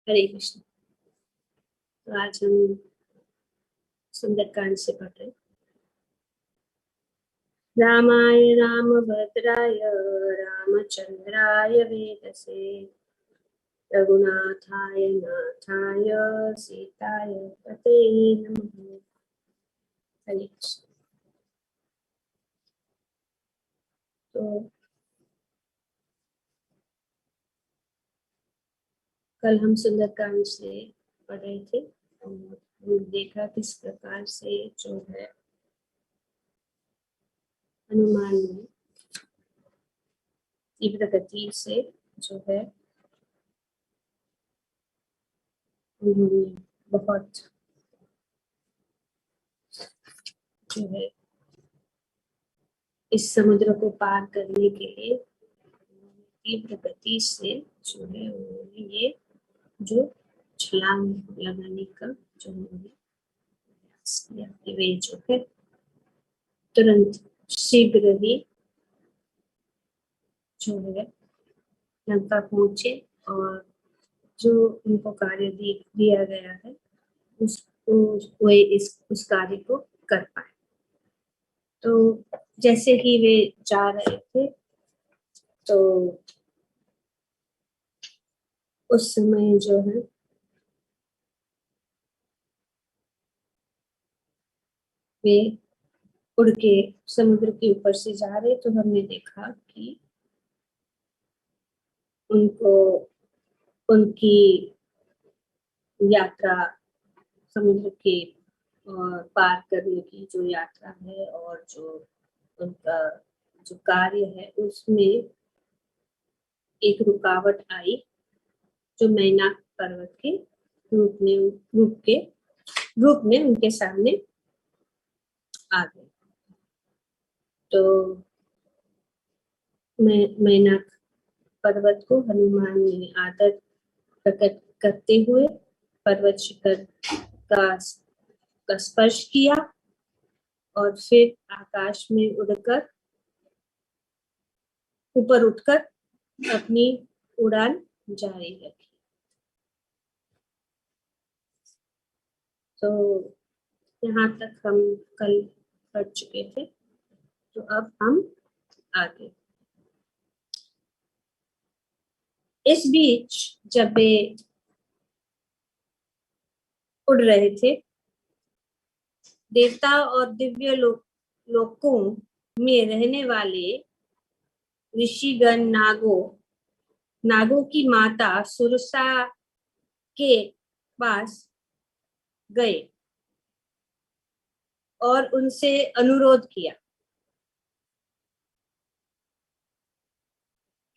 हरे कृष्ण। तो आज हम सुंदरकांड से पढ़ रहे हैं। रामाय रामभद्राय रामचंद्राय वेदसे रघुनाथाय नाथाय सीताय पते नमः। हरे कृष्ण। तो कल हम सुंदरकांड से पढ़ रहे थे और देखा किस प्रकार से जो है हनुमान ने तीव्र गति से जो है उन्होंने बहुत जो है इस समुद्र को पार करने के लिए तीव्र गति से जो है उन्होंने ये जो छलांग लगाने का जो उन्होंने प्रयास किया कि वे जो है तुरंत शीघ्र ही जो है लंका पहुंचे और जो उनको कार्य दिया गया है उसको वे उस कार्य को कर पाए। तो जैसे ही वे जा रहे थे तो उस समय जो है वे उड़ के समुद्र के ऊपर से जा रहे तो हमने देखा कि उनको उनकी यात्रा समुद्र के पार करने की जो यात्रा है और जो उनका जो कार्य है उसमें एक रुकावट आई जो मैनाक पर्वत के रूप में उनके सामने आ गए। तो मैनाक पर्वत को हनुमान ने आदर प्रकट करते हुए पर्वत शिखर का स्पर्श किया और फिर आकाश में उड़कर ऊपर उठकर अपनी उड़ान जारी रखी। तो यहाँ तक हम कल पढ़ चुके थे। तो अब हम आगे इस बीच जब वे उड़ रहे थे देवता और दिव्य लोकों में रहने वाले ऋषिगण नागों की माता सुरसा के पास गए और उनसे अनुरोध किया।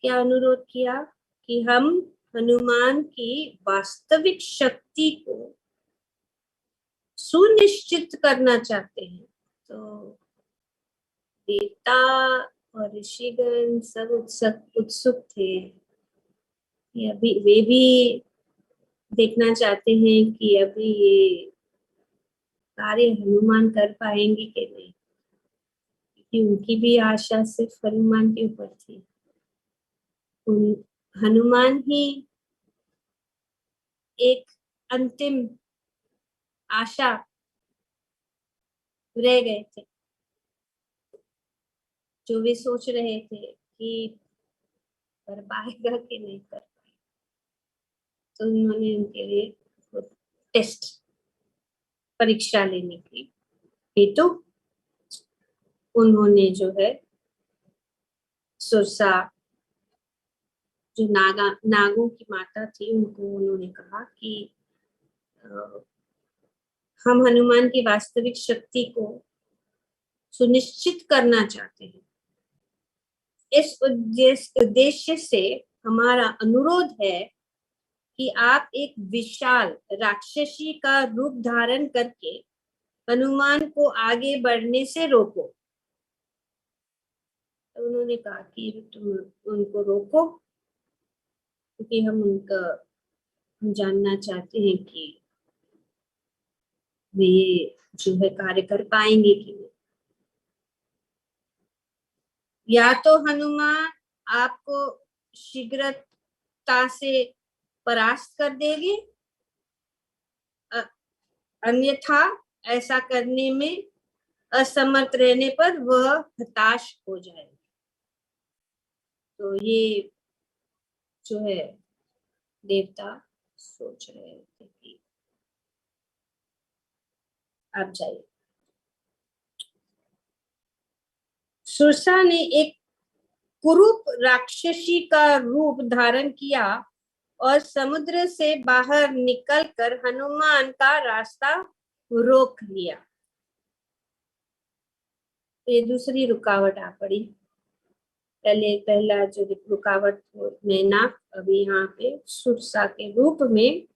क्या अनुरोध किया कि हम हनुमान की वास्तविक शक्ति को सुनिश्चित करना चाहते हैं। तो देवता और ऋषिगण सब उत्सुक थे कि अभी वे भी देखना चाहते हैं कि अभी ये कार्य हनुमान कर पाएंगे कि नहीं, क्योंकि उनकी भी आशा सिर्फ हनुमान के ऊपर थी। हनुमान ही एक अंतिम आशा रह गए थे जो वे सोच रहे थे कि कर पाएगा कि नहीं कर पाएगा। तो उन्होंने उनके लिए टेस्ट परीक्षा लेने की हेतु उन्होंने जो है सुरसा जो नागों की माता थी उनको उन्होंने कहा कि हम हनुमान की वास्तविक शक्ति को सुनिश्चित करना चाहते हैं। इस उद्देश्य से हमारा अनुरोध है कि आप एक विशाल राक्षसी का रूप धारण करके हनुमान को आगे बढ़ने से रोको। तो उन्होंने कहा कि तुम उनको रोको क्योंकि हम जानना चाहते हैं कि वे जो है कार्य कर पाएंगे कि नहीं। या तो हनुमान आपको शीघ्रता से परास्त कर देगी, अन्यथा ऐसा करने में असमर्थ रहने पर वह हताश हो जाएगी। तो ये जो है देवता सोच रहे थे कि आप जाइए। सुरसा ने एक कुरूप राक्षसी का रूप धारण किया और समुद्र से बाहर निकलकर हनुमान का रास्ता रोक लिया। ये दूसरी रुकावट आ पड़ी। पहला जो रुकावट मेनाक, अभी यहाँ पे सुरसा के रूप में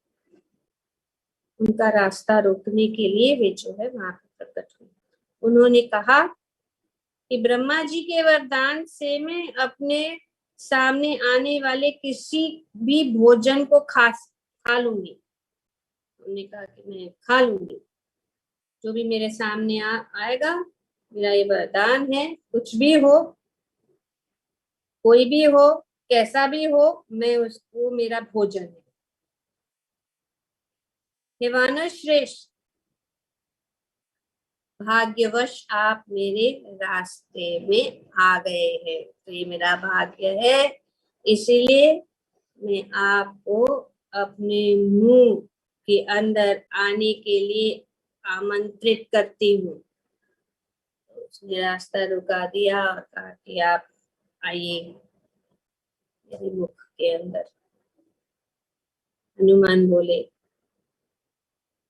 उनका रास्ता रोकने के लिए वे जो है वहां पर प्रकट हुए। उन्होंने कहा कि ब्रह्मा जी के वरदान से मैं अपने सामने आने वाले किसी भी भोजन को खा लूंगी। उन्होंने कहा कि मैं खा लूंगी जो भी मेरे सामने आएगा, मेरा ये वरदान है, कुछ भी हो, कोई भी हो, कैसा भी हो, मैं उसको मेरा भोजन है। हे वानर श्रेष्ठ, भाग्यवश आप मेरे रास्ते में आ गए हैं, तो ये मेरा भाग्य है, इसीलिए मैं आपको अपने मुंह के अंदर आने के लिए आमंत्रित करती हूँ। तो उसने रास्ता रुका दिया और कहा कि आप आइए मेरे मुख के अंदर। हनुमान बोले,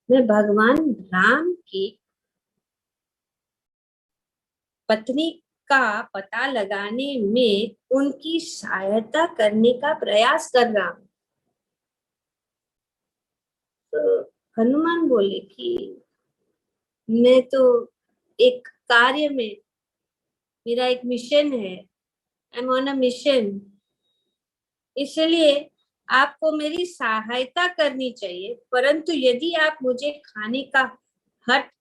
मैं भगवान राम की पत्नी का पता लगाने में उनकी सहायता करने का प्रयास कर रहा हूं। तो हनुमान बोले कि मैं तो एक कार्य में, मेरा एक मिशन है, I am on a mission, इसलिए आपको मेरी सहायता करनी चाहिए, परंतु यदि आप मुझे खाने का हट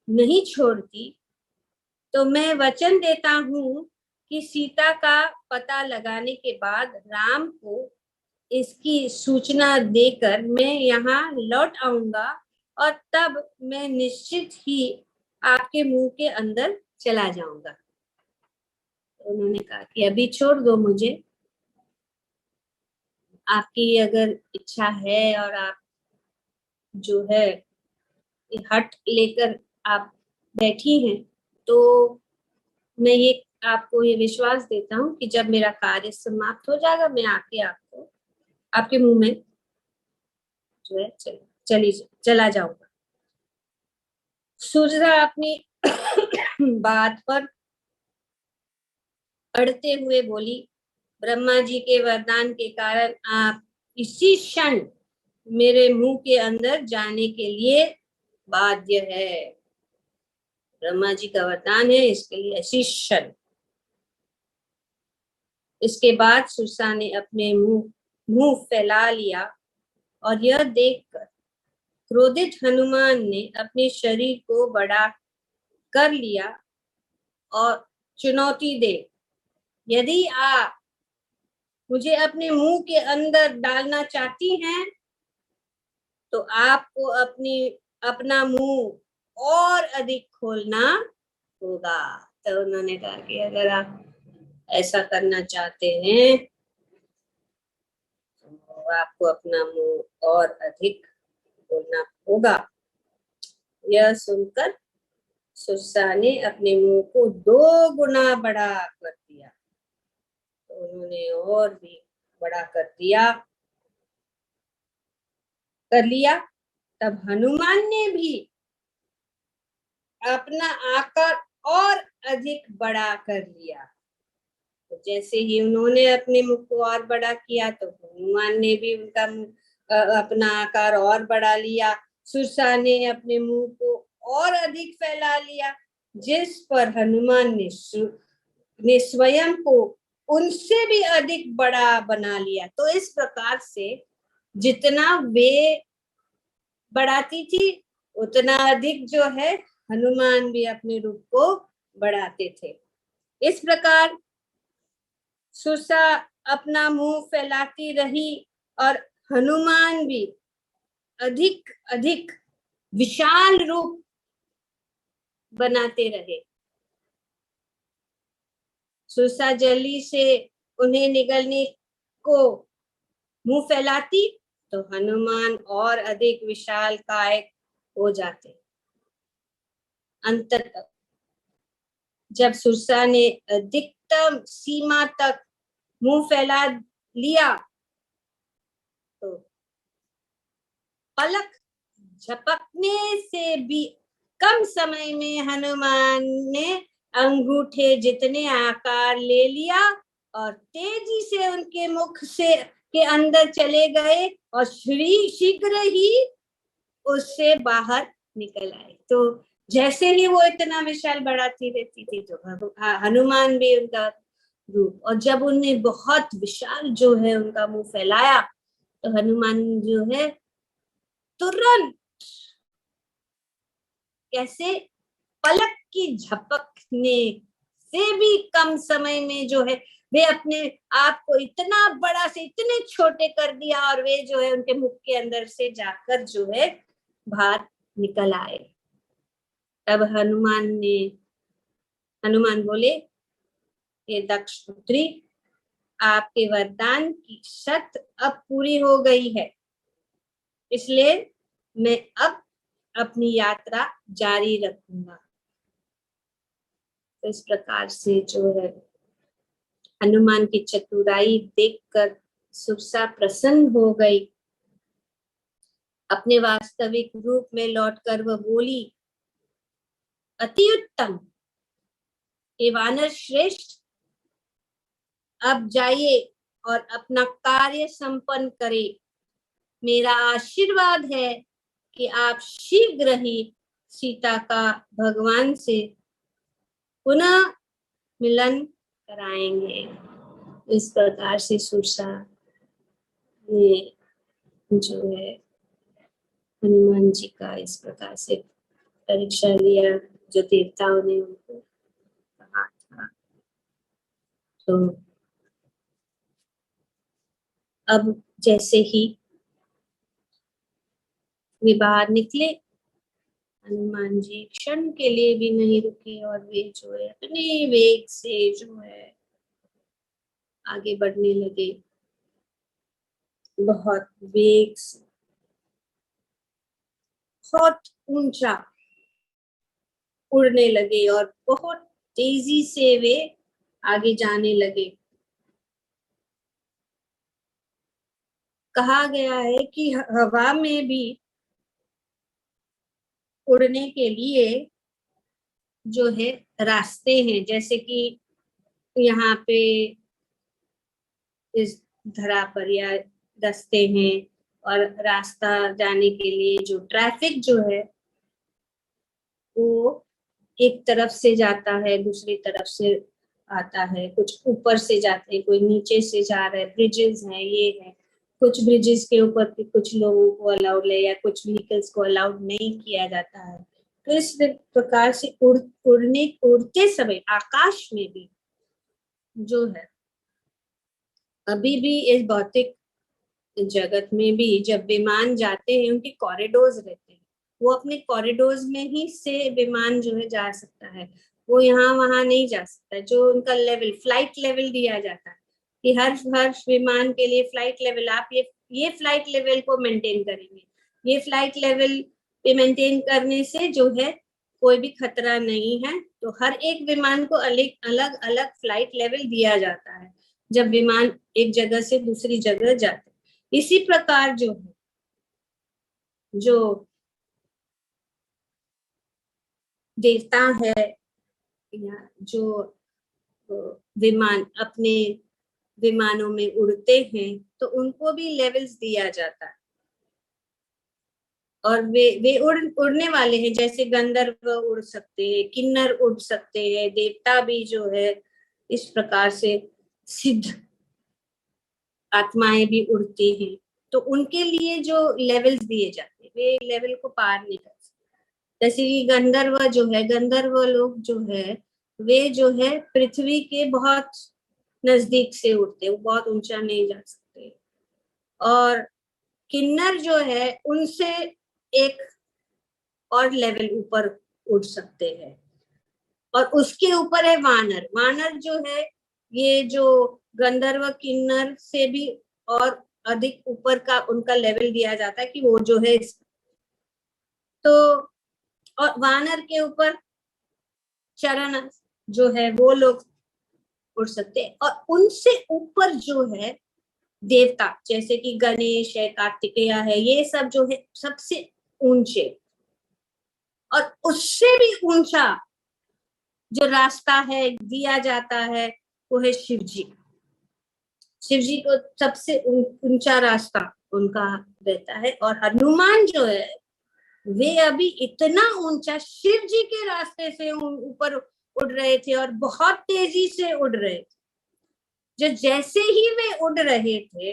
नहीं छोड़ती तो मैं वचन देता हूँ कि सीता का पता लगाने के बाद राम को इसकी सूचना देकर मैं यहाँ लौट आऊंगा और तब मैं निश्चित ही आपके मुंह के अंदर चला जाऊंगा। तो उन्होंने कहा कि अभी छोड़ दो मुझे, आपकी अगर इच्छा है और आप जो है हट लेकर आप बैठी हैं, तो मैं ये आपको ये विश्वास देता हूँ कि जब मेरा कार्य समाप्त हो जाएगा मैं आके आपको आपके मुंह में जो है चला जाऊंगा। सुरसा अपनी बात पर अड़ते हुए बोली, ब्रह्मा जी के वरदान के कारण आप इसी क्षण मेरे मुंह के अंदर जाने के लिए बाध्य है। ब्रह्मा जी का वरदान है, इसके लिए इसी क्षण। इसके बाद सुरसा ने अपने मुंह फैला लिया और यह देखकर क्रोधित हनुमान ने अपने शरीर को बड़ा कर लिया और चुनौती दे, यदि आप मुझे अपने मुंह के अंदर डालना चाहती हैं तो आपको अपना मुंह और अधिक खोलना होगा। तो उन्होंने कहा कि अगर आप ऐसा करना चाहते हैं तो आपको अपना मुंह और अधिक खोलना होगा। यह सुनकर सुरसा ने अपने मुंह को 2 गुना बड़ा कर दिया। तो उन्होंने और भी बड़ा कर लिया। तब हनुमान ने भी अपना आकार और अधिक बड़ा कर लिया। तो जैसे ही उन्होंने अपने मुख को और बड़ा किया तो हनुमान ने भी उनका अपना आकार और बढ़ा लिया। सुरसा ने अपने मुंह को और अधिक फैला लिया, जिस पर हनुमान ने स्वयं को उनसे भी अधिक बड़ा बना लिया। तो इस प्रकार से जितना वे बढ़ाती थी उतना अधिक जो है हनुमान भी अपने रूप को बढ़ाते थे। इस प्रकार सुरसा अपना मुंह फैलाती रही और हनुमान भी अधिक अधिक विशाल रूप बनाते रहे। सुरसा जल्दी से उन्हें निगलने को मुंह फैलाती तो हनुमान और अधिक विशाल काय हो जाते। अंततः जब सुरसा ने अधिकतम सीमा तक मुंह फैला लिया तो पलक झपकने से भी कम समय में हनुमान ने अंगूठे जितने आकार ले लिया और तेजी से उनके मुख से के अंदर चले गए और शीघ्र ही उससे बाहर निकल आए। तो जैसे ही वो इतना विशाल बढ़ाती रहती थी तो हनुमान भी उनका रूप, और जब उनने बहुत विशाल जो है उनका मुंह फैलाया तो हनुमान जो है तुरंत कैसे पलक की झपकने से भी कम समय में जो है वे अपने आप को इतना बड़ा से इतने छोटे कर दिया और वे जो है उनके मुख के अंदर से जाकर जो है बाहर निकल आए। तब हनुमान बोले, ये दक्ष पुत्री, आपके वरदान की शर्त अब पूरी हो गई है, इसलिए मैं अब अपनी यात्रा जारी रखूंगा। तो इस प्रकार से जो है हनुमान की चतुराई देखकर सुरसा प्रसन्न हो गई। अपने वास्तविक रूप में लौटकर वह बोली, अति उत्तम, ये वानर श्रेष्ठ, अब जाइए और अपना कार्य संपन्न करें। मेरा आशीर्वाद है कि आप शीघ्र ही सीता का भगवान से पुनः मिलन कराएंगे। इस प्रकार से सुरसा ने जो है हनुमान जी का इस प्रकार से परीक्षा लिया जो देवताओं ने उनको कहा था। तो अब जैसे ही वे बाहर निकले, हनुमान जी क्षण के लिए भी नहीं रुके और वे जो है अपने वेग से जो है आगे बढ़ने लगे। बहुत वेग से, बहुत ऊंचा उड़ने लगे और बहुत तेजी से वे आगे जाने लगे। कहा गया है कि हवा में भी उड़ने के लिए जो है रास्ते हैं, जैसे कि यहाँ पे इस धरा पर या रास्ते हैं, और रास्ता जाने के लिए जो ट्रैफिक जो है वो एक तरफ से जाता है, दूसरी तरफ से आता है, कुछ ऊपर से जाते हैं, कोई नीचे से जा रहा है, ब्रिजेस हैं, ये है। कुछ ब्रिजेस के ऊपर कुछ लोगों को अलाउड है या कुछ व्हीकल्स को अलाउड नहीं किया जाता है। तो इस प्रकार से उड़ते समय आकाश में भी जो है अभी भी इस भौतिक जगत में भी जब विमान जाते हैं उनके कॉरिडोर्स रहते हैं, वो अपने कॉरिडोर्स में ही से विमान जो है जा सकता है, वो यहाँ वहां नहीं जा सकता। जो उनका लेवल फ्लाइट लेवल दिया जाता है कि हर विमान के लिए फ्लाइट लेवल, आप ये फ्लाइट लेवल को मेंटेन करेंगे, ये फ्लाइट लेवल पे मेंटेन करने से जो है कोई भी खतरा नहीं है। तो हर एक विमान को अलग अलग फ्लाइट लेवल दिया जाता है जब विमान एक जगह से दूसरी जगह जाते। इसी प्रकार जो है जो देवता है या जो विमान अपने विमानों में उड़ते हैं तो उनको भी लेवल्स दिया जाता है, और वे उड़ने वाले हैं। जैसे गंधर्व उड़ सकते हैं, किन्नर उड़ सकते हैं, देवता भी जो है इस प्रकार से सिद्ध आत्माएं भी उड़ती हैं। तो उनके लिए जो लेवल्स दिए जाते हैं वे लेवल को पार नहीं कर सकते। जैसे कि गंधर्व लोग जो है वे जो है पृथ्वी के बहुत नजदीक से उड़ते, वो बहुत ऊंचा नहीं जा सकते। और किन्नर जो है उनसे एक और लेवल ऊपर उठ सकते हैं। और उसके ऊपर है वानर। वानर जो है ये जो गंधर्व किन्नर से भी और अधिक ऊपर का उनका लेवल दिया जाता है कि वो जो है तो और वानर के ऊपर चरण जो है वो लोग उड़ सकते हैं। और उनसे ऊपर जो है देवता, जैसे कि गणेश है, कार्तिकेय है, ये सब जो है सबसे ऊंचे। और उससे भी ऊंचा जो रास्ता है दिया जाता है वो है शिव जी। शिव जी को सबसे ऊंचा रास्ता उनका रहता है। और हनुमान जो है वे अभी इतना ऊंचा शिव जी के रास्ते से ऊपर उड़ रहे थे और बहुत तेजी से उड़ रहे थे। जो जैसे ही वे उड़ रहे थे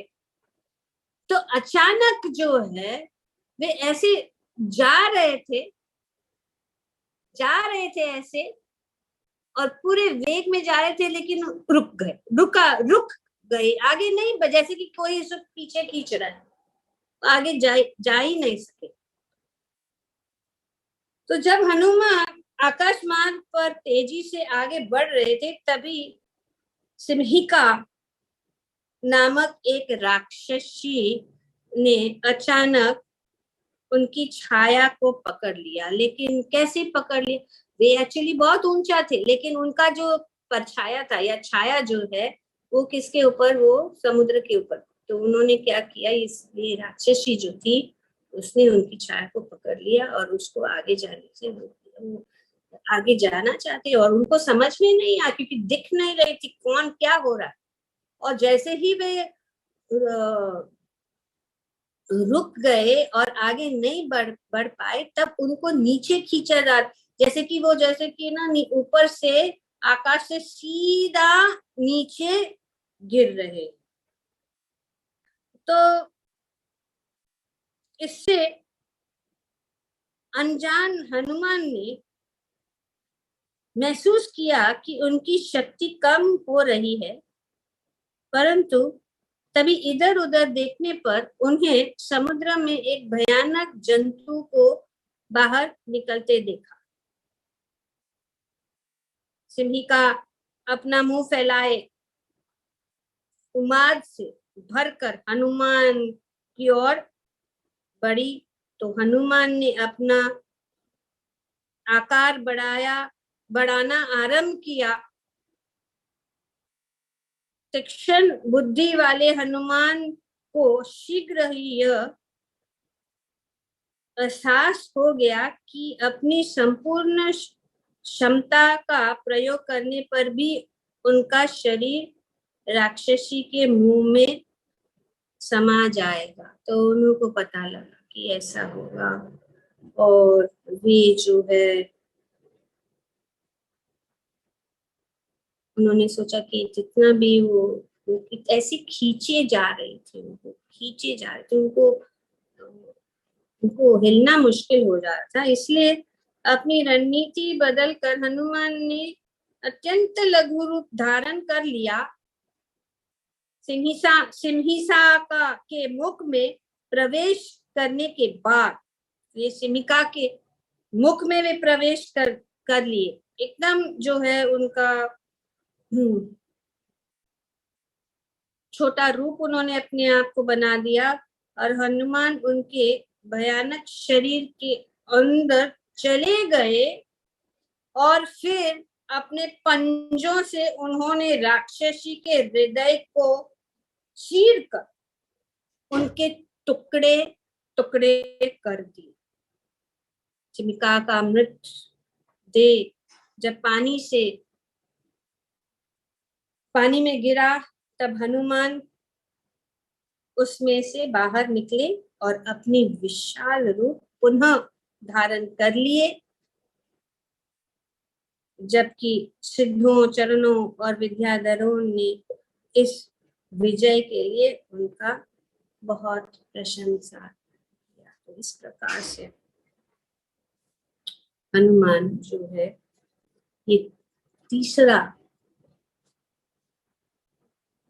तो अचानक जो है वे ऐसे जा रहे थे ऐसे और पूरे वेग में जा रहे थे, लेकिन रुक गए, आगे नहीं, जैसे कि कोई उसको पीछे खींच रहा है, आगे जा ही नहीं सके। तो जब हनुमान आकाश मार्ग पर तेजी से आगे बढ़ रहे थे तभी सिंहिका नामक एक राक्षसी ने अचानक उनकी छाया को पकड़ लिया। लेकिन कैसे पकड़ लिया? वे एक्चुअली बहुत ऊंचा थे, लेकिन उनका जो परछाया था या छाया जो है वो किसके ऊपर? वो समुद्र के ऊपर। तो उन्होंने क्या किया, ये राक्षसी जो थी उसने उनकी छाया को पकड़ लिया और उसको आगे जाने से रोक दिया। वो आगे जाना चाहते और उनको समझ में नहीं आया क्योंकि दिख नहीं रही थी कौन क्या हो रहा है। और जैसे ही वे रुक गए और आगे नहीं बढ़ पाए तब उनको नीचे खींचा जा, जैसे कि वो जैसे कि ना ऊपर से आकाश से सीधा नीचे गिर रहे। तो इससे अनजान हनुमान ने महसूस किया कि उनकी शक्ति कम हो रही है, परंतु तभी इधर उधर देखने पर उन्हें समुद्र में एक भयानक जंतु को बाहर निकलते देखा। सिंहिका अपना मुंह फैलाए उन्माद से भरकर हनुमान की ओर बढ़ी। तो हनुमान ने अपना आकार बढ़ाना आरंभ किया। तीक्ष्ण बुद्धि वाले हनुमान को शीघ्र ही यह एहसास हो गया कि अपनी संपूर्ण क्षमता का प्रयोग करने पर भी उनका शरीर राक्षसी के मुंह में समा जाएगा। तो उनको पता लगा कि ऐसा होगा और वे जो है उन्होंने सोचा कि जितना भी वो ऐसे खींचे जा रहे थे, उनको हिलना मुश्किल हो रहा था। इसलिए अपनी रणनीति बदलकर हनुमान ने अत्यंत लघु रूप धारण कर लिया। सिंहिसा के मुख में प्रवेश करने के बाद ये सिंहिका के मुख में वे प्रवेश कर लिए। एकदम जो है उनका छोटा रूप उन्होंने अपने आप को बना दिया और हनुमान उनके भयानक शरीर के अंदर चले गए और फिर अपने पंजों से उन्होंने राक्षसी के हृदय को चीरकर उनके टुकड़े टुकड़े कर दिए। चिमिका का मृत देह जब पानी में गिरा तब हनुमान उसमें से बाहर निकले और अपनी विशाल रूप पुनः धारण कर लिए। जबकि सिद्धों, चरणों और विद्याधरों ने इस विजय के लिए उनका बहुत प्रशंसा किया। तो इस प्रकार से हनुमान जो है ये तीसरा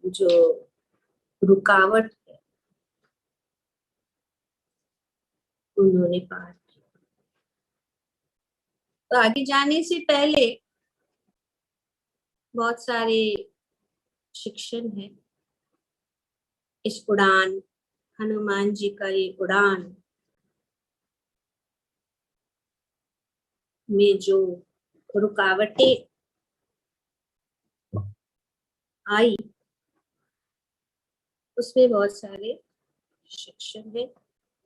जो रुकावट है उन्होंने पार किया। तो आगे जाने से पहले बहुत सारे शिक्षण है इस उड़ान, हनुमान जी का ये उड़ान में जो रुकावटें आई, उसमें बहुत सारे शिक्षण है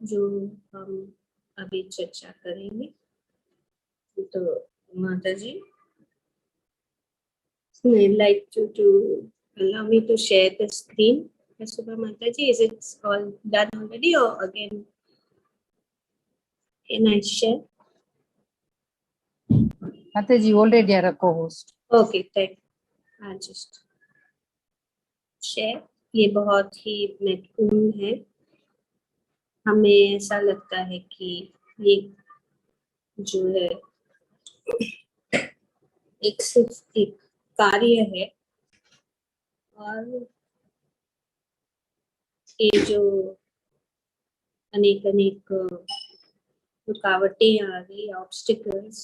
जो हम अभी चर्चा करेंगे। तो माता जी, I'd like to allow me to share the screen. Subha Mataji, is it all done already or again can I share? Mataji, already are a co-host. Okay, thank you. I'll just share. ये बहुत ही महत्वपूर्ण है। हमें ऐसा लगता है कि ये जो है एक सिर्फ एक कार्य है और ये जो अनेक रुकावटें आ गई, ऑब्स्टिकल्स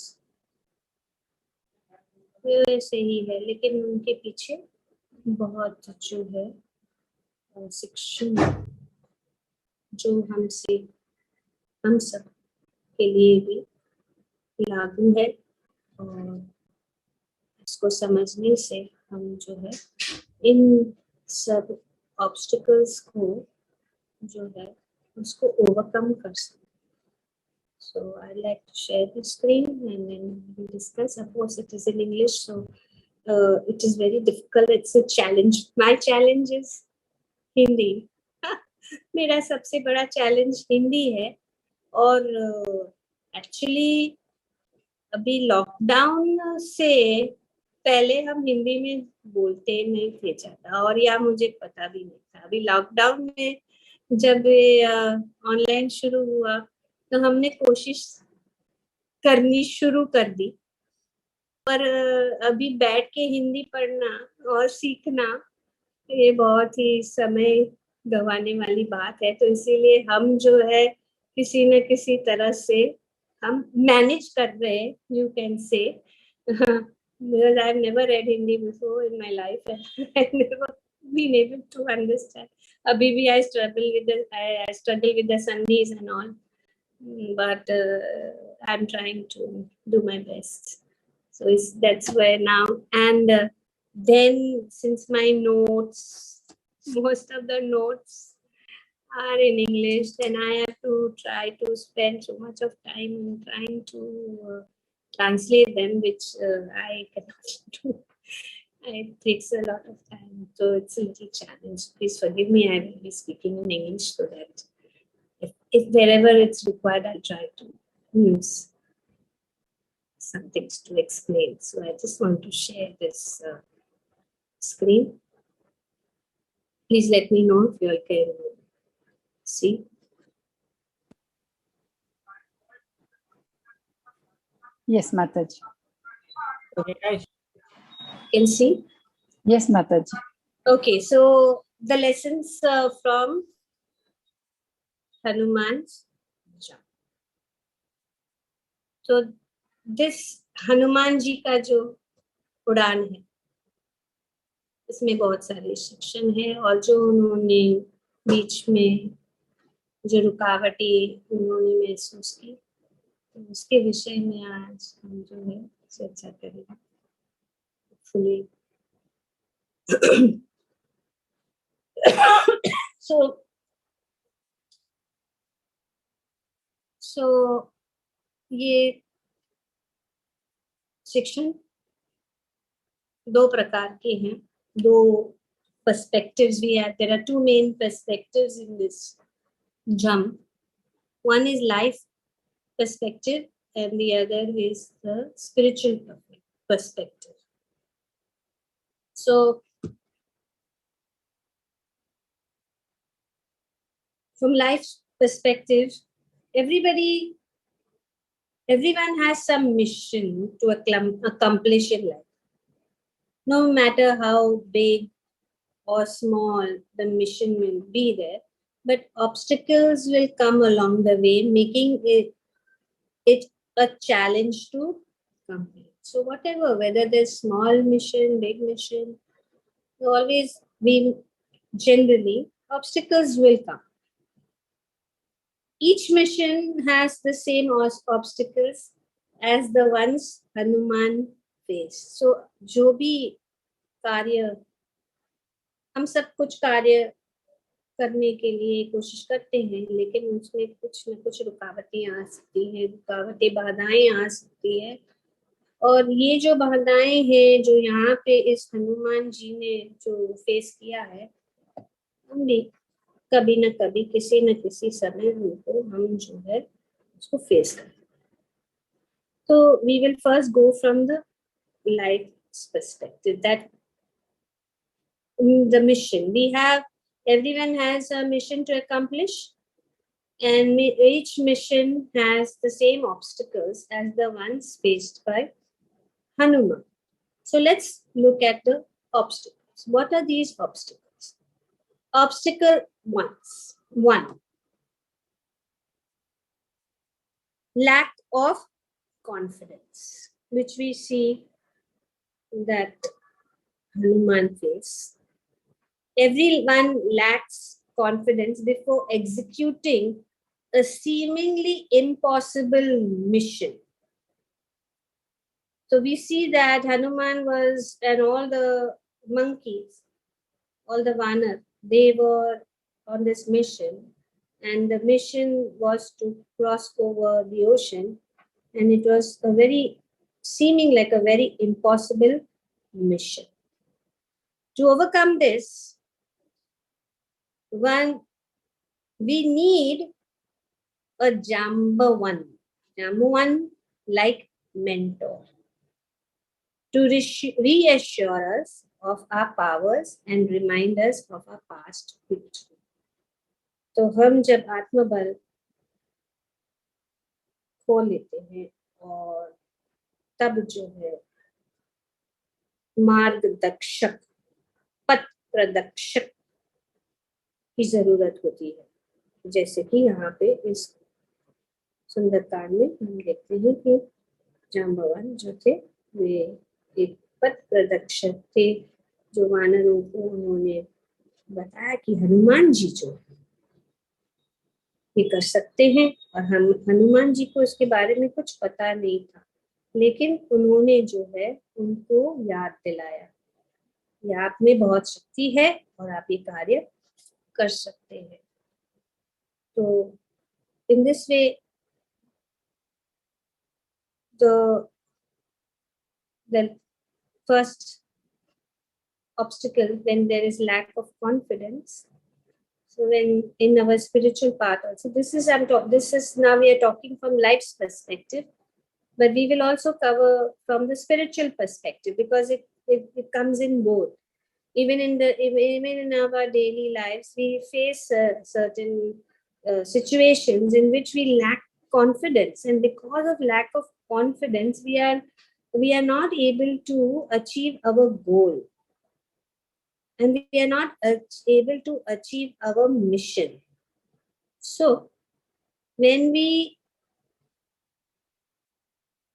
वैसे ही है, लेकिन उनके पीछे बहुत जो है शिक्षण जो हमसे हम सब के लिए भी लागू है और इसको समझने से हम जो है इन सब ऑब्स्टिकल्स को जो है उसको ओवरकम कर सकते। So I'd like to share the screen and then we discuss. Of course, it is in English, so it is very difficult. It's a challenge. My challenge is Hindi. मेरा सबसे बड़ा चैलेंज हिंदी है और एक्चुअली अभी lockdown से पहले हम हिंदी में बोलते नहीं थे ज्यादा, और या मुझे पता भी नहीं था। अभी लॉकडाउन में जब ऑनलाइन शुरू हुआ तो हमने कोशिश करनी शुरू कर दी, पर अभी बैठ के हिंदी पढ़ना और सीखना ये बहुत ही समय गंवाने वाली बात है। तो इसीलिए हम जो है किसी न किसी तरह से हम मैनेज कर रहे हैं, you can say, because I've never read Hindi before in my life and I've never been able to understand. Abhi bhi I struggle with the Sandhis and all, but I'm trying to do my best. So that's where now, and then since my notes, most of the notes are in English, then I have to try to spend so much of time in trying to translate them, which I cannot do. It takes a lot of time, so it's a little challenge. Please forgive me, I will be speaking in English so that if wherever it's required, I'll try to use some things to explain. So I just want to share this screen. Please let me know if you all can see. Yes, Mataji. Okay, guys. Can see? Yes, Mataji. Okay, so the lessons from Hanuman's jump. So this Hanuman ji का जो उड़ान है, इसमें बहुत सारे शिक्षण है और जो उन्होंने बीच में जो रुकावटें उन्होंने महसूस की, तो उसके विषय में आज हम जो है चर्चा करेंगे। Hopefully. So ये शिक्षण दो प्रकार के हैं, दो perspectives we have. There are two main perspectives in this jump. One is life perspective and the other is the spiritual perspective. So from life's perspective, everyone has some mission to accomplish in life. No matter how big or small the mission will be there, but obstacles will come along the way, making it a challenge to complete. So whatever, whether there's small mission, big mission, always we generally obstacles will come. Each mission has the same obstacles as the ones Hanuman faced. So जो भी कार्य हम सब कुछ कार्य करने के लिए कोशिश करते हैं, लेकिन उसमें कुछ न कुछ रुकावटें आ सकती हैं, रुकावटें बाधाएं आ सकती है। और ये जो बाधाएं हैं जो यहाँ पे इस हनुमान जी ने जो फेस किया है, हम भी कभी न कभी किसी न किसी समय उनको हम जो है उसको फेस करते हैं। तो we will first go from the life's perspective, that the mission we have, everyone has a mission to accomplish, and each mission has the same obstacles as the ones faced by Hanuman. So let's look at the obstacles. What are these obstacles? Obstacle one, lack of confidence, which we see that Hanuman faced. Everyone lacks confidence before executing a seemingly impossible mission. So we see that Hanuman was, and all the monkeys, all the Vanar, they were on this mission, and the mission was to cross over the ocean, and it was a very seeming like a very impossible mission. To overcome this, we need a Jambavan like mentor to reassure us of our powers and remind us of our past victory. तो हम जब आत्मबल खो लेते हैं और तब जो है मार्गदर्शक, पथ प्रदर्शक की जरूरत होती है, जैसे कि यहाँ पे इस सुंदरकांड में हम देखते हैं कि जांबवान जो थे वे एक पथ प्रदर्शक थे, जो वानरों को उन्होंने बताया कि हनुमान जी जो ये कर सकते हैं, और हम हनुमान जी को इसके बारे में कुछ पता नहीं था, लेकिन उन्होंने जो है उनको याद दिलाया, ये आप में बहुत शक्ति है और आप ये कार्य कर सकते हैं. तो in this way the first obstacle when there is lack of confidence. So when in our spiritual path also, this is now we are talking from life's perspective, but we will also cover from the spiritual perspective, because it comes in both. Even in our daily lives, we face certain situations in which we lack confidence, and because of lack of confidence, we are not able to achieve our goal, and we are not able to achieve our mission. So when we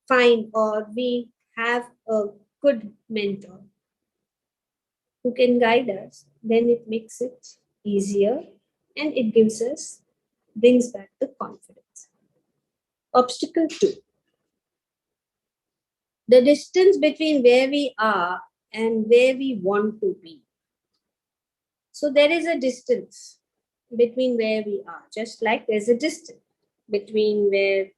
find or we have a good mentor who can guide us, then it makes it easier and it brings back the confidence. Obstacle 2. The distance between where we are and where we want to be. So there is a distance between where we are, just like there's a distance between where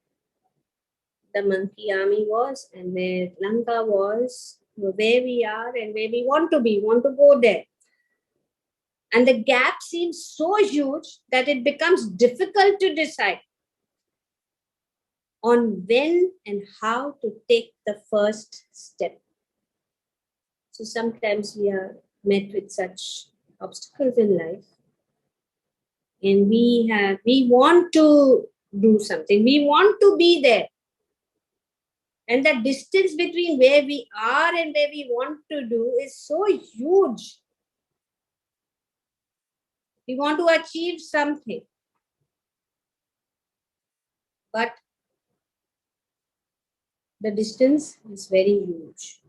the monkey army was and where Lanka was, where we are and where we want to be, want to go there. And the gap seems so huge that it becomes difficult to decide on when and how to take the first step. So sometimes we are met with such obstacles in life, and we want to do something, we want to be there, and the distance between where we are and where we want to do is so huge We want to achieve something, but the distance is very huge.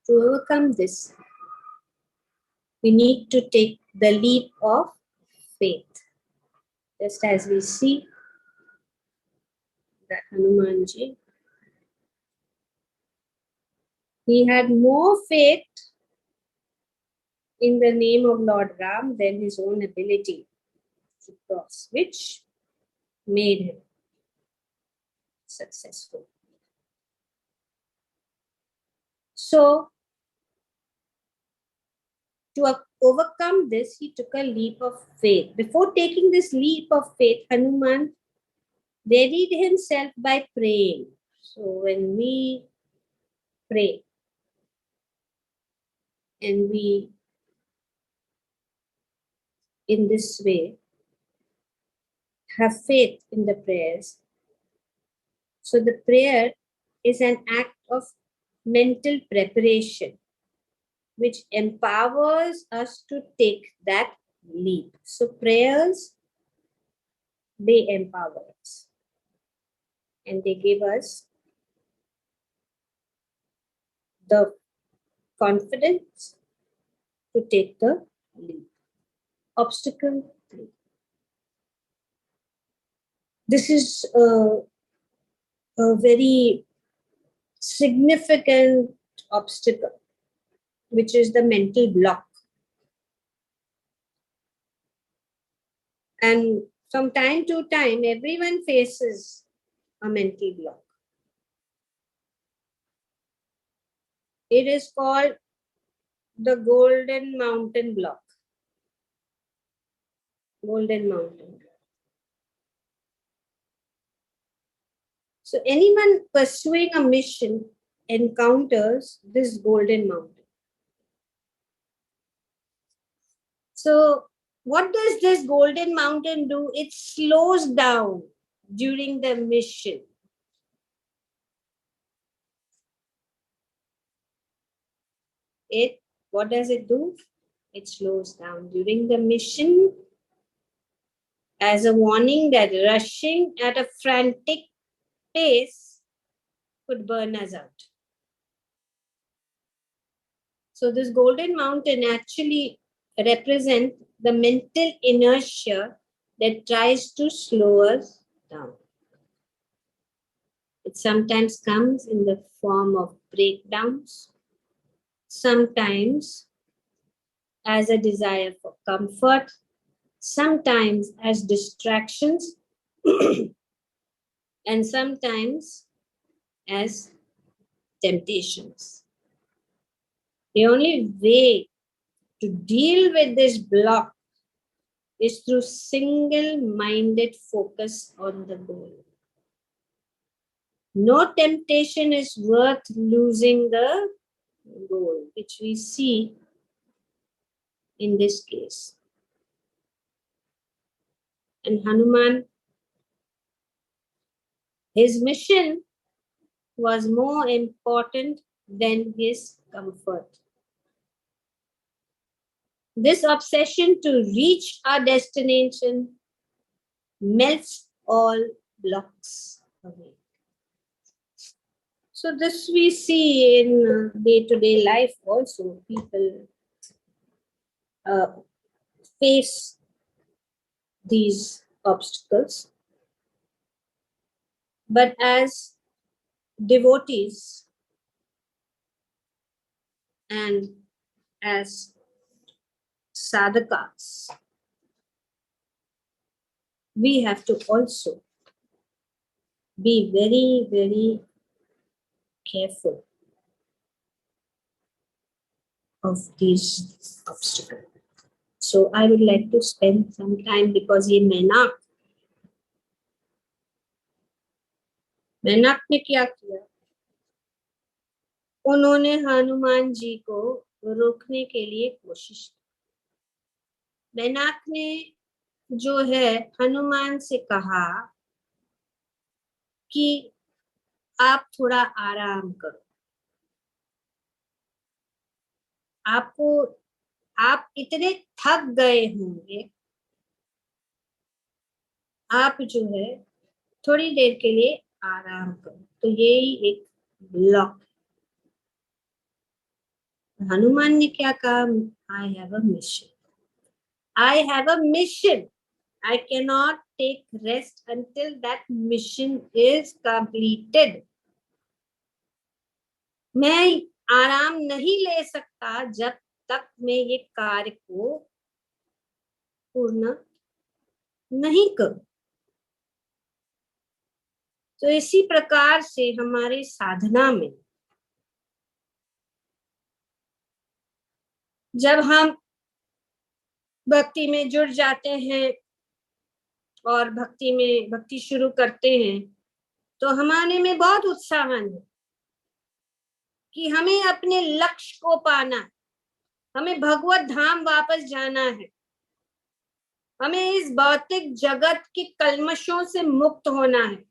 To overcome this, we need to take the leap of faith. Just as we see that Hanumanji, he had more faith in the name of Lord Ram than his own ability to cross, which made him successful. So, to overcome this, he took a leap of faith. Before taking this leap of faith, Hanuman readied himself by praying. So, when we pray and we, in this way, have faith in the prayers, so the prayer is an act of mental preparation which empowers us to take that leap. So prayers, they empower us and they give us the confidence to take the leap. Obstacle 3. This is a very significant obstacle, which is the mental block. And from time to time, everyone faces a mental block. It is called the Golden Mountain block. Golden Mountain. So anyone pursuing a mission encounters this Golden Mountain. So what does this Golden Mountain do? It slows down during the mission. What does it do? It slows down during the mission as a warning that rushing at a frantic pace could burn us out. So this Golden Mountain actually represents the mental inertia that tries to slow us down. It sometimes comes in the form of breakdowns, sometimes as a desire for comfort, sometimes as distractions, and sometimes as temptations. The only way to deal with this block is through single-minded focus on the goal. No temptation is worth losing the goal, which we see in this case. And Hanuman, his mission was more important than his comfort. This obsession to reach our destination melts all blocks away. So this we see in day-to-day life also. People face these obstacles. But as devotees and as sadhakas, we have to also be very, very careful of these obstacles. So I would like to spend some time because ये मैनाक ने क्या किया? उन्होंने हनुमान जी को रोकने के लिए कोशिश की। मैनाक ने जो है हनुमान से कहा कि आप थोड़ा आराम करो, आप इतने थक गए होंगे आप जो है थोड़ी देर के लिए आराम करो। तो यही एक ब्लॉक। हनुमान ने क्या कहा? I have a mission, I have a mission, I cannot take rest until that mission is completed. मैं आराम नहीं ले सकता जब तक मैं ये कार्य को पूर्ण नहीं करूं। तो इसी प्रकार से हमारे साधना में जब हम भक्ति में जुड़ जाते हैं और भक्ति शुरू करते हैं, तो हमारे में बहुत उत्साहन है कि हमें अपने लक्ष्य को पाना है, हमें भगवत धाम वापस जाना है, हमें इस भौतिक जगत के कल्मशों से मुक्त होना है,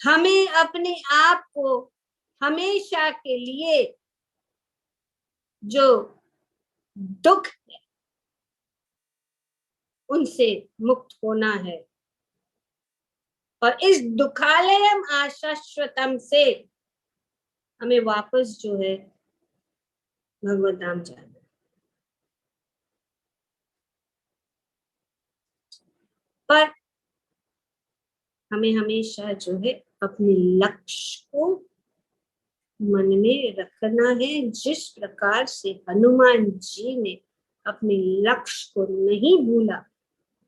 हमें अपने आप को हमेशा के लिए जो दुख है उनसे मुक्त होना है, और इस दुखालयम आशाश्वतम से हमें वापस जो है भगवत धाम जाना है। पर हमें हमेशा जो है अपने लक्ष्य को मन में रखना है। जिस प्रकार से हनुमान जी ने अपने लक्ष्य को नहीं भूला,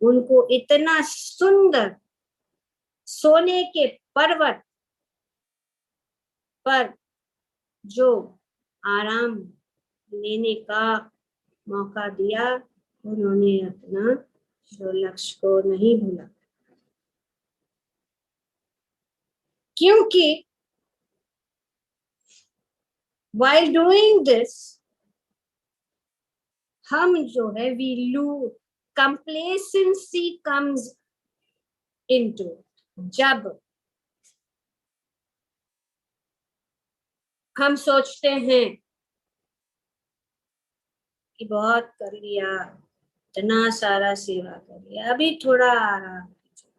उनको इतना सुंदर सोने के पर्वत पर जो आराम लेने का मौका दिया, उन्होंने अपना जो लक्ष्य को नहीं भूला। क्योंकि while doing this हम जो है we lose, complacency comes into, जब हम सोचते हैं कि बहुत कर लिया, इतना सारा सेवा कर लिया, अभी थोड़ा आराम कीजिए।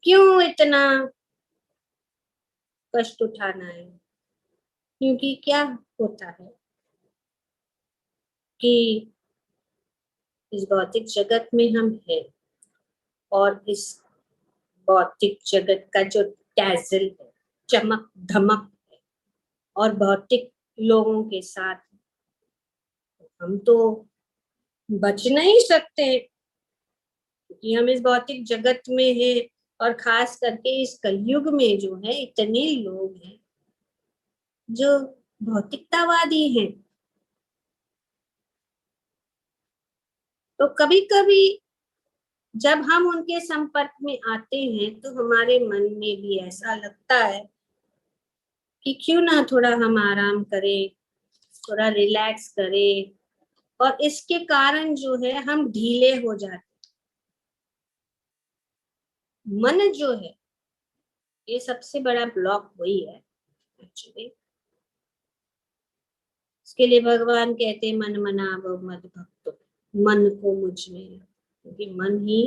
क्यों इतना कष्ट उठाना है? क्योंकि क्या होता है कि इस भौतिक जगत में हम हैं, और इस भौतिक जगत का जो टैजल है, चमक धमक है, और भौतिक लोगों के साथ हम तो बच नहीं सकते, क्योंकि हम इस भौतिक जगत में हैं। और खास करके इस कलयुग में जो है इतने लोग हैं जो भौतिकतावादी हैं। तो कभी कभी जब हम उनके संपर्क में आते हैं तो हमारे मन में भी ऐसा लगता है कि क्यों ना थोड़ा हम आराम करें, थोड़ा रिलैक्स करें, और इसके कारण जो है हम ढीले हो जाते। मन जो है ये सबसे बड़ा ब्लॉक वही है एक्चुअली। इसके लिए भगवान कहते हैं मन मना भव मद भक्तो, मन को मुझ में, क्योंकि मन ही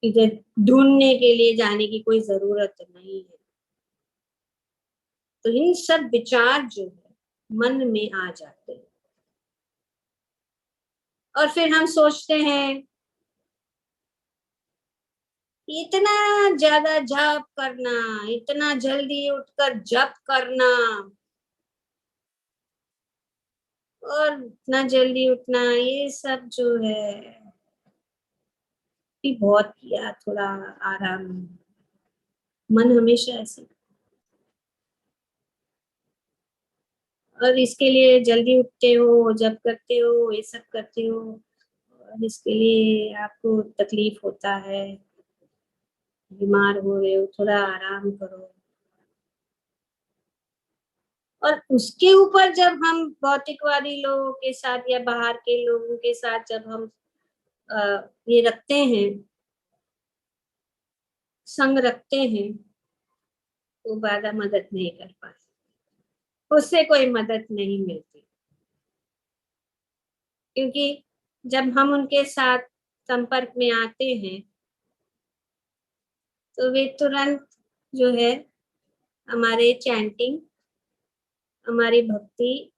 इधर ढूंढने के लिए जाने की कोई जरूरत नहीं है। तो इन सब विचार जो है मन में आ जाते हैं, और फिर हम सोचते हैं इतना ज्यादा जप करना, इतना जल्दी उठकर जप करना, और इतना जल्दी उठना, ये सब जो है कि बहुत किया, थोड़ा आराम। मन हमेशा ऐसे, और इसके लिए जल्दी उठते हो, जप करते हो, ये सब करते हो, और इसके लिए आपको तकलीफ होता है, बीमार हो रहे हो, थोड़ा आराम करो। और उसके ऊपर जब हम भौतिकवादी लोगों के साथ या बाहर के लोगों के साथ जब हम ये रखते हैं, संग रखते हैं, तो ज्यादा मदद नहीं कर पाते, उससे कोई मदद नहीं मिलती। क्योंकि जब हम उनके साथ संपर्क में आते हैं तो वे तुरंत जो है हमारे चैंटिंग, हमारी भक्ति,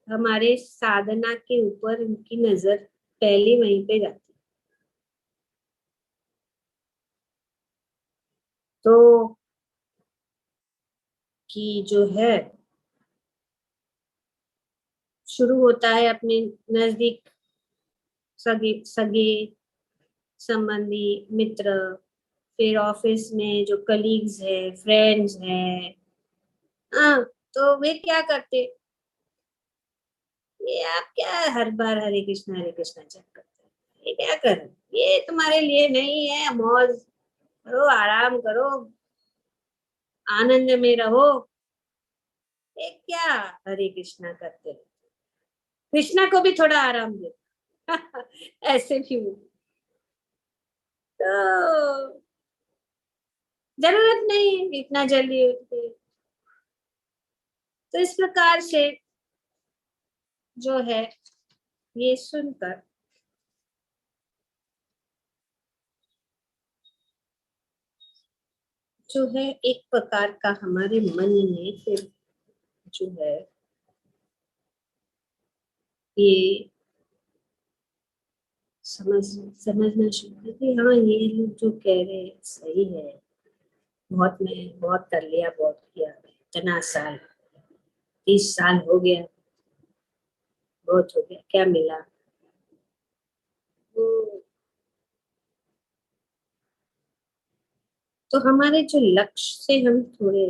हमारे साधना के ऊपर उनकी नजर पहले वहीं पे जाती है। तो कि जो है शुरू होता है अपने नजदीक सगे सगे संबंधी मित्र, फिर ऑफिस में जो कलीग्स है, फ्रेंड्स हैं, हाँ, तो वे क्या करते, ये आप क्या हर बार हरे कृष्णा जप करते हैं, ये क्या कर रहे हैं? ये तुम्हारे लिए नहीं है, मौज करो, आराम करो, आनंद में रहो, ये क्या हरे कृष्णा करते हैं? कृष्णा को भी थोड़ा आराम दे। ऐसे भी वो, तो जरूरत नहीं इतना जल्दी उठ के। तो इस प्रकार से जो है ये सुनकर जो है एक प्रकार का हमारे मन में फिर जो है ये समझना शुरू कर कि हाँ, ये लोग जो कह रहे हैं सही है। बहुत कर लिया, बहुत किया, इतना साल, 30 साल हो गया, बहुत हो गया, क्या मिला? तो, तो हमारे जो लक्ष्य से हम थोड़े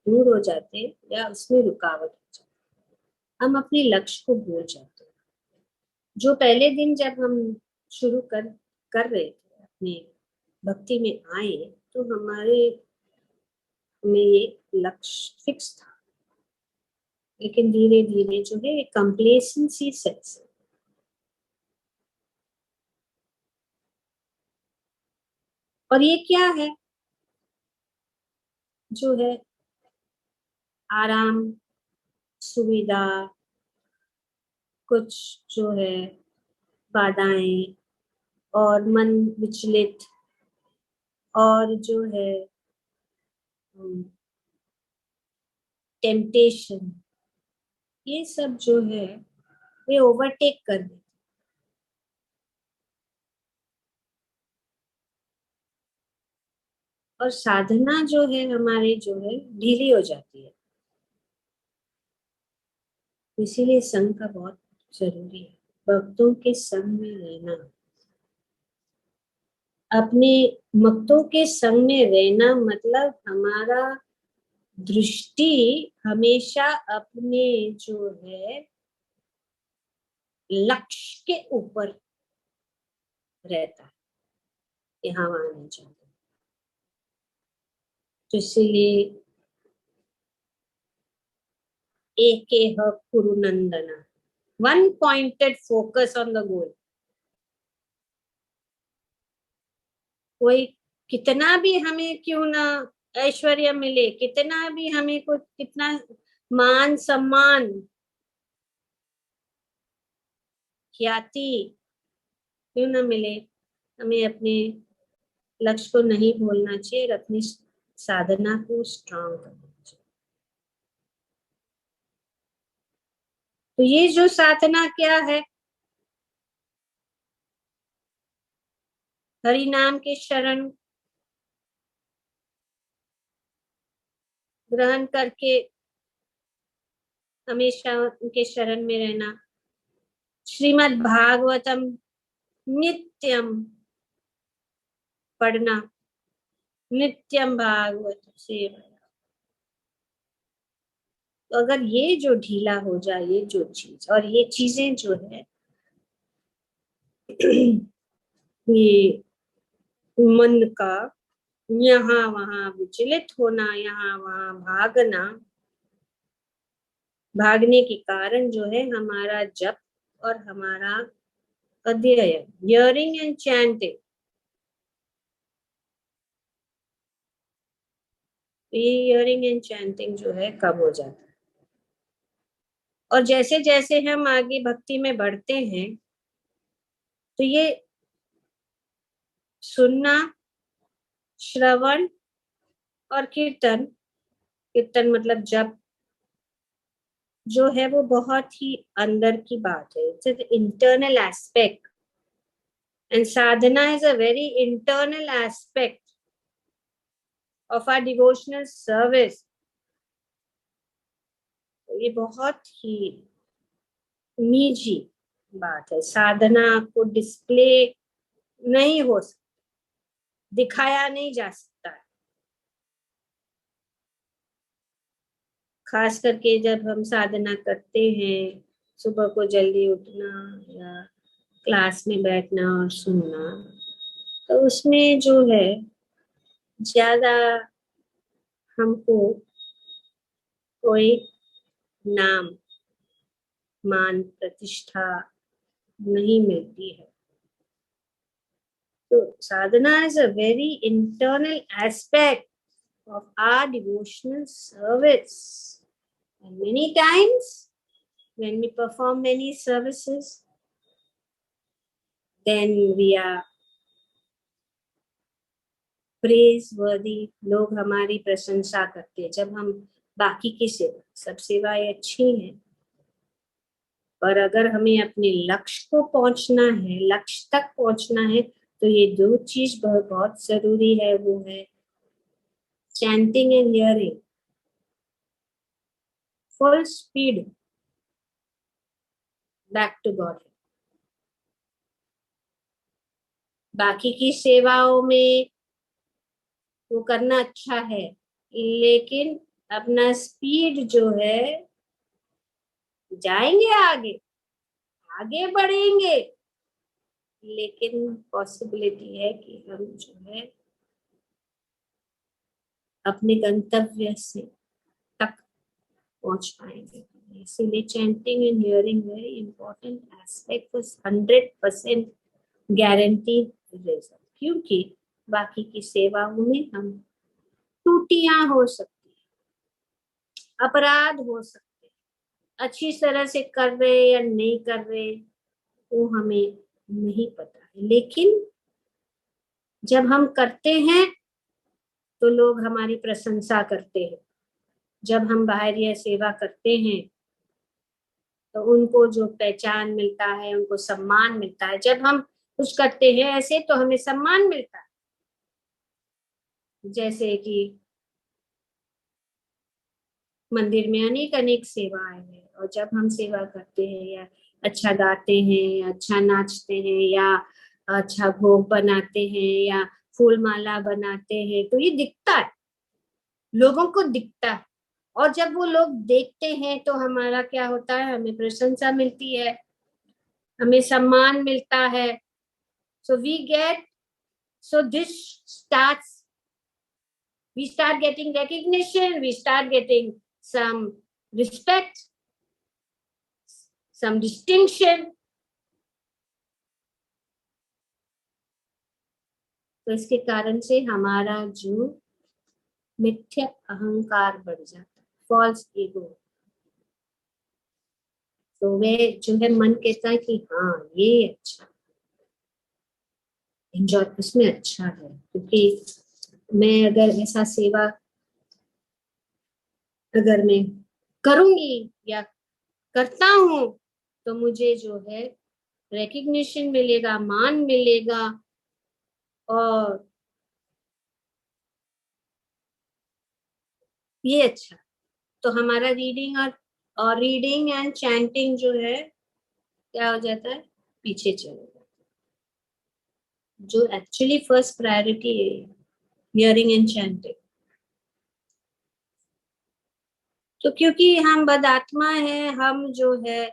दूर हो जाते हैं या उसमें रुकावट हो जाती है, हम अपने लक्ष्य को भूल जाते हैं। जो पहले दिन जब हम शुरू कर रहे थे अपने भक्ति में आए, तो हमारे में ये लक्ष्य फिक्स था, लेकिन धीरे धीरे जो है कंप्लेसेंसी सेट्स। और ये क्या है? जो है आराम, सुविधा, कुछ जो है बाधाएं और मन विचलित, और जो है टेम्पटेशन, ये सब जो है वे ओवरटेक कर देते। और साधना जो है हमारी जो है ढीली हो जाती है। इसीलिए संग का बहुत जरूरी है, भक्तों के संग में रहना, अपने भक्तों के संग में रहना, मतलब हमारा दृष्टि हमेशा अपने जो है लक्ष्य के ऊपर रहता है, यहाँ वहां नहीं जाता। तो इसीलिए एक Kurunandana, one pointed focus on the goal. कोई कितना भी हमें क्यों ना ऐश्वर्य मिले, कितना भी हमें को कितना मान सम्मान ख्याति क्यों ना मिले, हमें अपने लक्ष्य को नहीं भूलना चाहिए और अपनी साधना को स्ट्रांग करना चाहिए। तो ये जो साधना क्या है, हरि नाम के शरण ग्रहण करके हमेशा उनके शरण में रहना, श्रीमद् भागवतम नित्यम पढ़ना, नित्यम भागवत सेवा। तो अगर ये जो ढीला हो जाए, ये जो चीज और ये चीजें जो है ये मन का यहाँ वहां विचलित होना, यहाँ वहां भागना, भागने के कारण जो है हमारा जप और हमारा अध्ययन, हियरिंग एंड चैंटिंग, ये हियरिंग एंड चैंटिंग जो है कम हो जाता है। और जैसे जैसे हम आगे भक्ति में बढ़ते हैं तो ये सुनना, श्रवण और कीर्तन, कीर्तन मतलब जप, जो है वो बहुत ही अंदर की बात है. It's an internal aspect and sadhana is a very internal aspect of our devotional service. ये बहुत ही निजी बात है. साधना को डिस्प्ले नहीं हो सकता, दिखाया नहीं जा सकता है. खास करके जब हम साधना करते हैं, सुबह को जल्दी उठना या क्लास में बैठना और सुनना, तो उसमें जो है ज्यादा हमको कोई नाम, मान, प्रतिष्ठा नहीं मिलती है. तो साधना is a very internal aspect of our devotional service. And many times when we perform many services, then we are praiseworthy. लोग हमारी प्रशंसा करते हैं जब हम बाकी की सेवा, सब सेवाएं अच्छी हैं, पर अगर हमें अपने लक्ष्य को पहुंचना है, लक्ष्य तक पहुंचना है, तो ये दो चीज बहुत जरूरी है. वो है chanting and hearing full speed back to God. बाकी की सेवाओं में वो करना अच्छा है, लेकिन अपना स्पीड जो है, जाएंगे आगे, आगे बढ़ेंगे, लेकिन पॉसिबिलिटी है कि हम जो है अपने गंतव्य से तक पहुंच पाएंगे. इसीलिए chanting and hearing very important aspect for 100% guaranteed result. क्योंकि बाकी की सेवाओं में हम त्रुटियां हो सकती है, अपराध हो सकते हैं, अच्छी तरह से कर रहे या नहीं कर रहे वो हमें नहीं पता है. लेकिन जब हम करते हैं तो लोग हमारी प्रशंसा करते हैं. जब हम बाहरी सेवा करते हैं तो उनको जो पहचान मिलता है, उनको सम्मान मिलता है. जब हम कुछ करते हैं ऐसे तो हमें सम्मान मिलता है. जैसे कि मंदिर में अनेक अनेक सेवाएं हैं, और जब हम सेवा करते हैं या अच्छा गाते हैं या अच्छा नाचते हैं या अच्छा भोग बनाते हैं या फूल माला बनाते हैं, तो ये दिखता है, लोगों को दिखता है. और जब वो लोग देखते हैं तो हमारा क्या होता है, हमें प्रशंसा मिलती है, हमें सम्मान मिलता है. So we get, so this starts, we start getting recognition, we start getting some respect, some distinction. तो इसके कारण से हमारा जो मिथ्या अहंकार बढ़ जाता है, फॉल्स ईगो. तो वे जो है मन कहता है कि हाँ ये अच्छा, एंजॉय उसमें अच्छा है. क्योंकि मैं अगर ऐसा सेवा अगर मैं करूंगी या करता हूं तो मुझे जो है रिकग्निशन मिलेगा, मान मिलेगा. और ये अच्छा, तो हमारा रीडिंग और रीडिंग एंड चैंटिंग जो है क्या हो जाता है, पीछे चले जाता है. जो एक्चुअली फर्स्ट प्रायोरिटी है, हियरिंग एंड चैंटिंग. तो क्योंकि हम बदात्मा है, हम जो है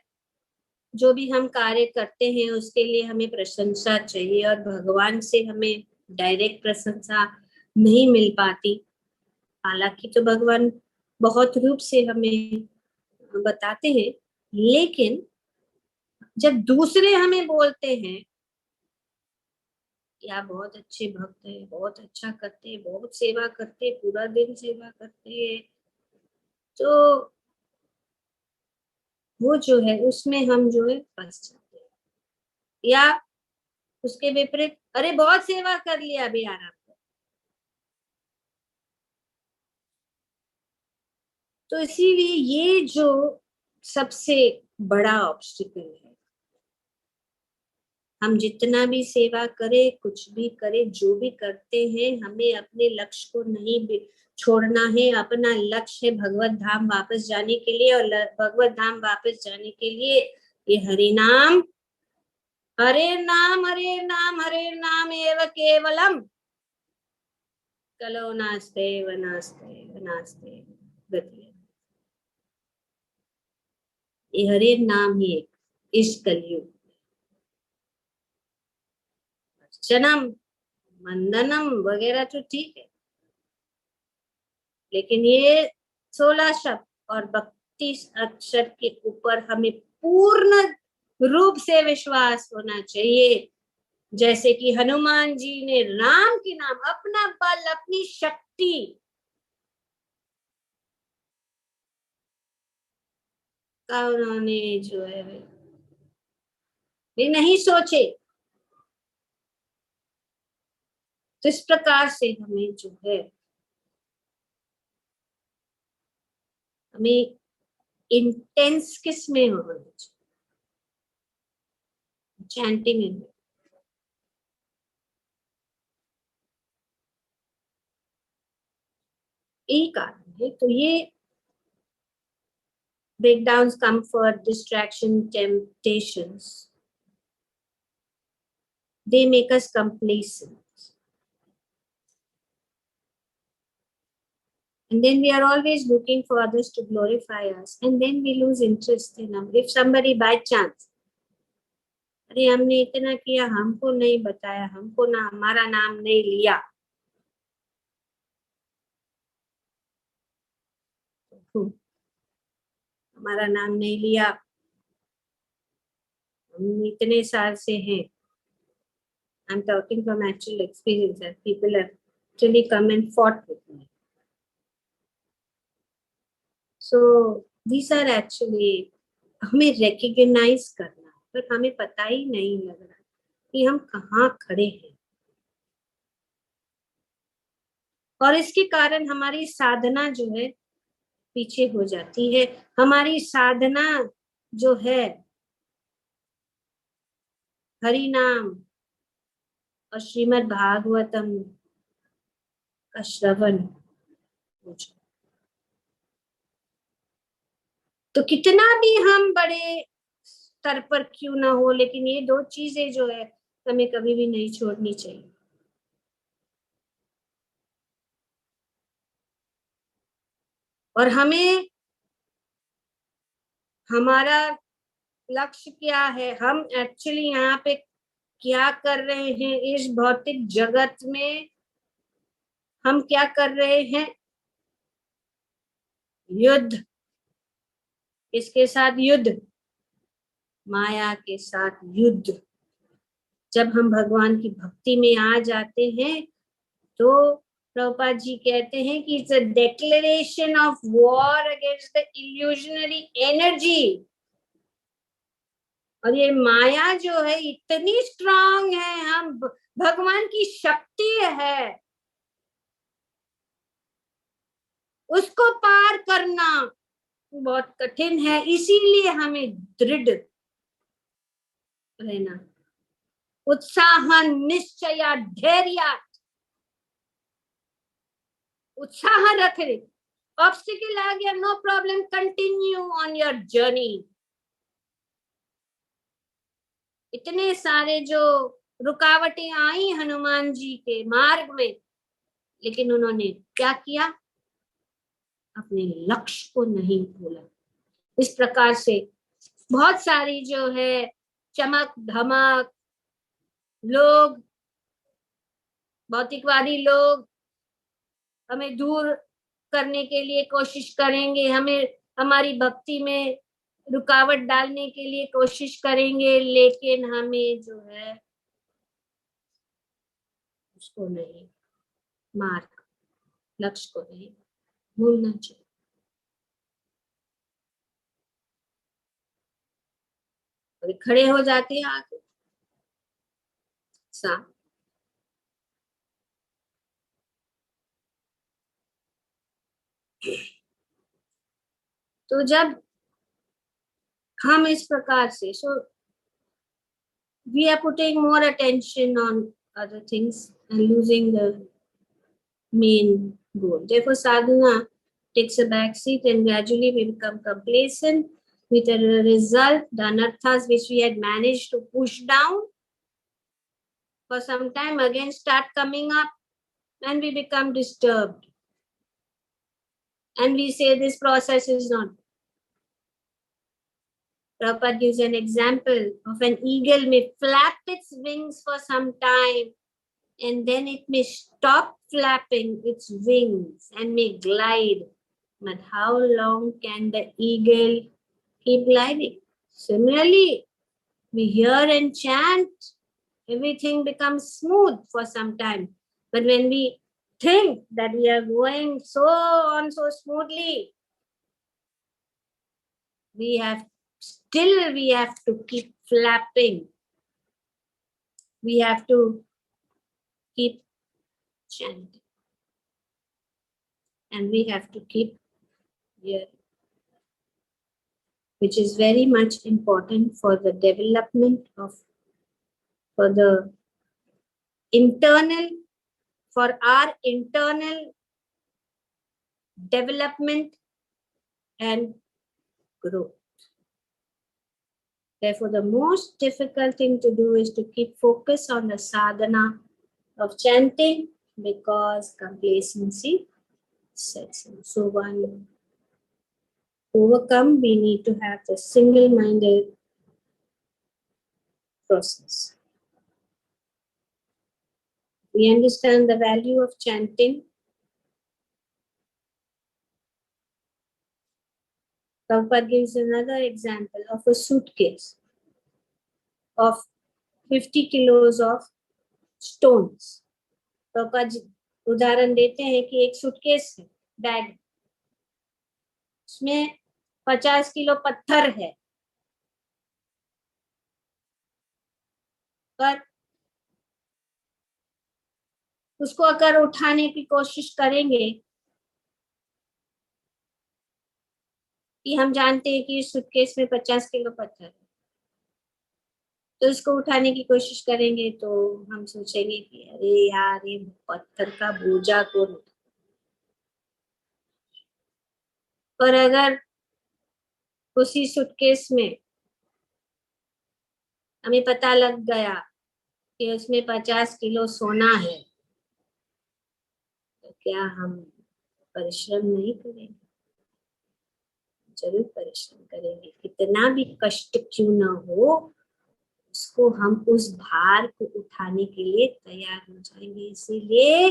जो भी हम कार्य करते हैं उसके लिए हमें प्रशंसा चाहिए, और भगवान से हमें डायरेक्ट प्रशंसा नहीं मिल पाती. हालांकि तो भगवान बहुत रूप से हमें बताते हैं, लेकिन जब दूसरे हमें बोलते हैं या बहुत अच्छे भक्त हैं, बहुत अच्छा करते हैं, बहुत सेवा करते हैं, पूरा दिन सेवा करते हैं, तो वो जो है उसमें हम जो है फंस जाते हैं, या उसके विपरीत अरे बहुत सेवा कर लिया अभी आराम कर। तो इसीलिए ये जो सबसे बड़ा ऑब्स्टिकल है, हम जितना भी सेवा करें, कुछ भी करें, जो भी करते हैं, हमें अपने लक्ष्य को नहीं छोड़ना है। अपना लक्ष्य है भगवत धाम वापस जाने के लिए, और भगवत धाम वापस जाने के लिए ये हरि नाम, हरे नाम, हरे नाम, हरे नाम एव केवलम कलो नास्ते वनास्ते वनास्ते गति। ये हरे नाम ही एक इस कलयुग अर्चनम मंदनम वगैरह तो ठीक है, लेकिन ये 16 शब्द और 32 अक्षर के ऊपर हमें पूर्ण रूप से विश्वास होना चाहिए। जैसे कि हनुमान जी ने राम के नाम, अपना बल, अपनी शक्ति का उन्होंने जो है वे नहीं सोचे। तो इस प्रकार से हमें जो है, हमें इंटेंस किस में होना चाहिए, चैंटिंग में। यही कारण है। तो ये breakdowns, comfort, distraction, temptations, they make us complacent. And then we are always looking for others to glorify us. And then we lose interest in them. If somebody by chance, अरे हमने इतना किया, हमको नहीं बताया, हमको ना हमारा नाम नहीं लिया, हमारा नाम नहीं लिया, हम इतने साल से हैं। I'm talking from actual experience that people have actually come and fought with me. So these are actually, हमें recognize करना, पर हमें पता ही नहीं लग रहा कि हम कहाँ खड़े हैं। और इसके कारण हमारी साधना जो है पीछे हो जाती है। हमारी साधना जो है हरि नाम और श्रीमद् भागवतम का श्रवण हो जाए। तो कितना भी हम बड़े स्तर पर क्यों ना हो, लेकिन ये दो चीजें जो है हमें कभी भी नहीं छोड़नी चाहिए। और हमें, हमारा लक्ष्य क्या है, हम एक्चुअली यहाँ पे क्या कर रहे हैं इस भौतिक जगत में, हम क्या कर रहे हैं? युद्ध। किसके साथ युद्ध? माया के साथ युद्ध। जब हम भगवान की भक्ति में आ जाते हैं तो प्रभुपाद जी कहते हैं कि it's a declaration of war against the illusionary energy. और ये माया जो है इतनी स्ट्रांग है, हम भगवान की शक्ति है, उसको पार करना बहुत कठिन है। इसीलिए हमें दृढ़ रहना, उत्साह, निश्चय, धैर्य, उत्साह रखे। ऑब्स्टिकल आ गया, no problem, continue on your journey. इतने सारे जो रुकावटें आई हनुमान जी के मार्ग में, लेकिन उन्होंने क्या किया? अपने लक्ष्य को नहीं भूला। इस प्रकार से बहुत सारी जो है चमक धमक लोग, भौतिकवादी लोग हमें दूर करने के लिए कोशिश करेंगे, हमें हमारी भक्ति में रुकावट डालने के लिए कोशिश करेंगे, लेकिन हमें जो है उसको नहीं, मार्ग, लक्ष्य को नहीं भूलना चाहिए। और खड़े हो जाते हैं आगे सांप। तो जब हम इस प्रकार से we are putting more attention on other things and losing the main goal. Therefore, sadhana takes a back seat and gradually we become complacent with a result, the anarthas which we had managed to push down for some time again start coming up and we become disturbed. And we say this process is not. Prabhupada gives an example of an eagle may flap its wings for some time and then it may stop flapping its wings and may glide. But how long can the eagle keep gliding? Similarly, we hear and chant, everything becomes smooth for some time. But when we think that we are going so smoothly, we have to keep flapping. We have to keep chanting. And we have to keep hearing, which is very much important for the development of, for our internal development and growth. Therefore, the most difficult thing to do is to keep focus on the sadhana of chanting because complacency sets in. So one overcome, we need to have the single-minded process. We understand the value of chanting. Prabhupada gives another example of a suitcase of 50 kilos of stones. Prabhupada ji उदाहरण देते हैं कि एक suitcase है, bag, उसमें 50 kilo पत्थर है, पर उसको अगर उठाने की कोशिश करेंगे, कि हम जानते हैं कि इस सूटकेस में 50 किलो पत्थर है, तो इसको उठाने की कोशिश करेंगे तो हम सोचेंगे कि अरे यार ये पत्थर का बोझा कौन उठा। पर अगर उसी सूटकेस में हमें पता लग गया कि उसमें 50 किलो सोना है, तो क्या हम परिश्रम नहीं करेंगे? जरूर परिश्रम करेंगे, कितना भी कष्ट क्यों ना हो, उसको हम उस भार को उठाने के लिए तैयार हो जाएंगे। इसीलिए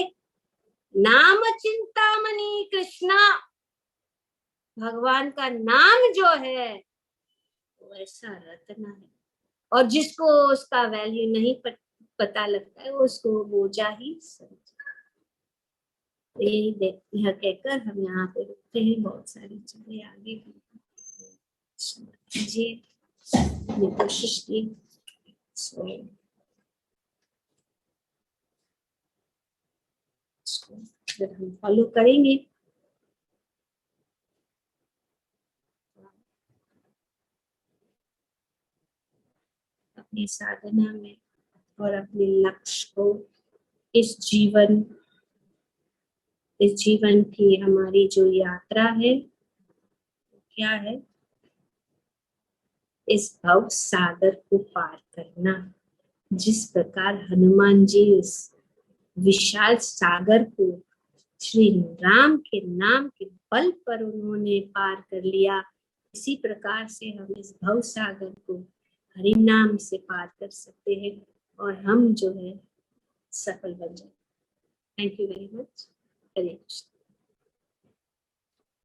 नाम चिंतामणि कृष्णा, भगवान का नाम जो है वो ऐसा रत्न है, और जिसको उसका वैल्यू नहीं पता लगता है वो उसको बोझा ही समझता है। यह कहकर हम यहाँ पे रुकते हैं, बहुत सारी चीजें आगे जी कोशिश की। जब हम फॉलो करेंगे अपनी साधना में और अपने लक्ष्य को, इस जीवन की हमारी जो यात्रा है क्या है, इस भव सागर को पार करना। जिस प्रकार हनुमान जी उस विशाल सागर को श्री राम के नाम के बल पर उन्होंने पार कर लिया, इसी प्रकार से हम इस भव सागर को हरि नाम से पार कर सकते हैं और हम जो है सफल बन जाए। Thank you very much. Hare Krishna.